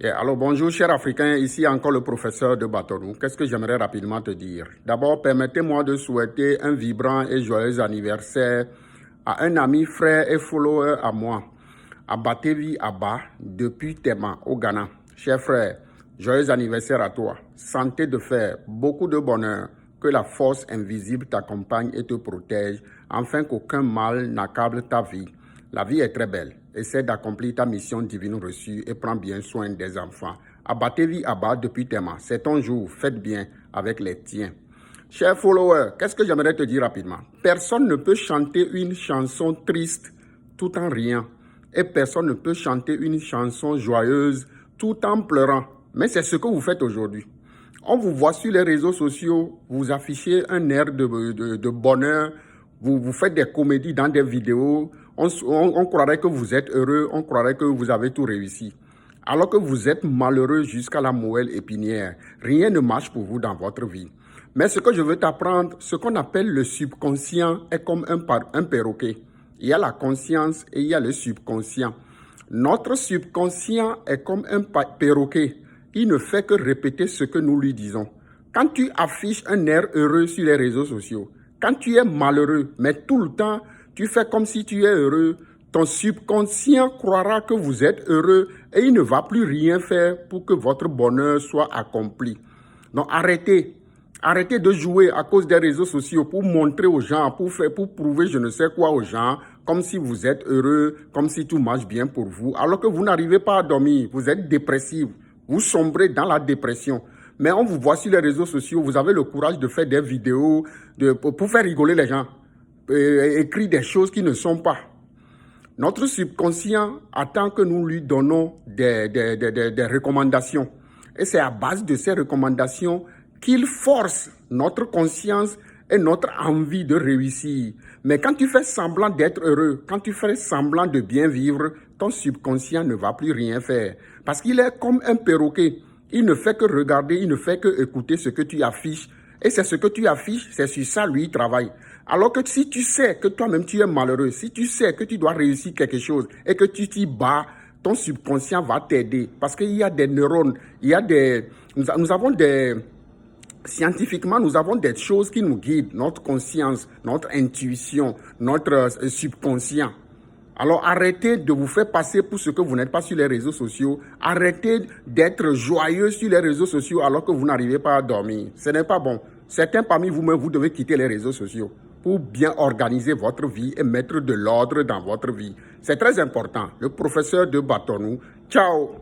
Alors bonjour chers Africains, ici encore le professeur de Batonou. Qu'est-ce que j'aimerais rapidement te dire? D'abord, permettez-moi de souhaiter un vibrant et joyeux anniversaire à un ami, frère et follower à moi, Abatevi Abba, depuis Tema, au Ghana. Cher frère, joyeux anniversaire à toi. Santé de fer, beaucoup de bonheur. Que la force invisible t'accompagne et te protège, afin qu'aucun mal n'accable ta vie. La vie est très belle. Essaie d'accomplir ta mission divine reçue et prends bien soin des enfants. Abatevi Abba depuis Tema. C'est ton jour. Faites bien avec les tiens. Chers followers, qu'est-ce que j'aimerais te dire rapidement? Personne ne peut chanter une chanson triste tout en riant. Et personne ne peut chanter une chanson joyeuse tout en pleurant. Mais c'est ce que vous faites aujourd'hui. On vous voit sur les réseaux sociaux, vous affichez un air de bonheur, vous faites des comédies dans des vidéos, on croirait que vous êtes heureux, on croirait que vous avez tout réussi. Alors que vous êtes malheureux jusqu'à la moelle épinière, rien ne marche pour vous dans votre vie. Mais ce que je veux t'apprendre, ce qu'on appelle le subconscient est comme un perroquet. Il y a la conscience et il y a le subconscient. Notre subconscient est comme un perroquet. Il ne fait que répéter ce que nous lui disons. Quand tu affiches un air heureux sur les réseaux sociaux, quand tu es malheureux, mais tout le temps, tu fais comme si tu es heureux, ton subconscient croira que vous êtes heureux et il ne va plus rien faire pour que votre bonheur soit accompli. Donc arrêtez. Arrêtez de jouer à cause des réseaux sociaux pour montrer aux gens, pour prouver je ne sais quoi aux gens, comme si vous êtes heureux, comme si tout marche bien pour vous, alors que vous n'arrivez pas à dormir, vous êtes dépressif, vous sombrez dans la dépression. Mais on vous voit sur les réseaux sociaux, vous avez le courage de faire des vidéos pour faire rigoler les gens, écrire des choses qui ne sont pas. Notre subconscient attend que nous lui donnons des recommandations. Et c'est à base de ces recommandations qu'il force notre conscience et notre envie de réussir. Mais quand tu fais semblant d'être heureux, quand tu fais semblant de bien vivre, ton subconscient ne va plus rien faire. Parce qu'il est comme un perroquet. Il ne fait que regarder, il ne fait que écouter ce que tu affiches. Et c'est ce que tu affiches, c'est sur ça lui il travaille. Alors que si tu sais que toi-même tu es malheureux, si tu sais que tu dois réussir quelque chose et que tu t'y bats, ton subconscient va t'aider. Parce qu'il y a des neurones, il y a nous avons des... Scientifiquement, nous avons des choses qui nous guident, notre conscience, notre intuition, notre subconscient. Alors arrêtez de vous faire passer pour ce que vous n'êtes pas sur les réseaux sociaux. Arrêtez d'être joyeux sur les réseaux sociaux alors que vous n'arrivez pas à dormir. Ce n'est pas bon. Certains parmi vous-même, vous devez quitter les réseaux sociaux pour bien organiser votre vie et mettre de l'ordre dans votre vie. C'est très important. Le professeur de Batonou. Ciao.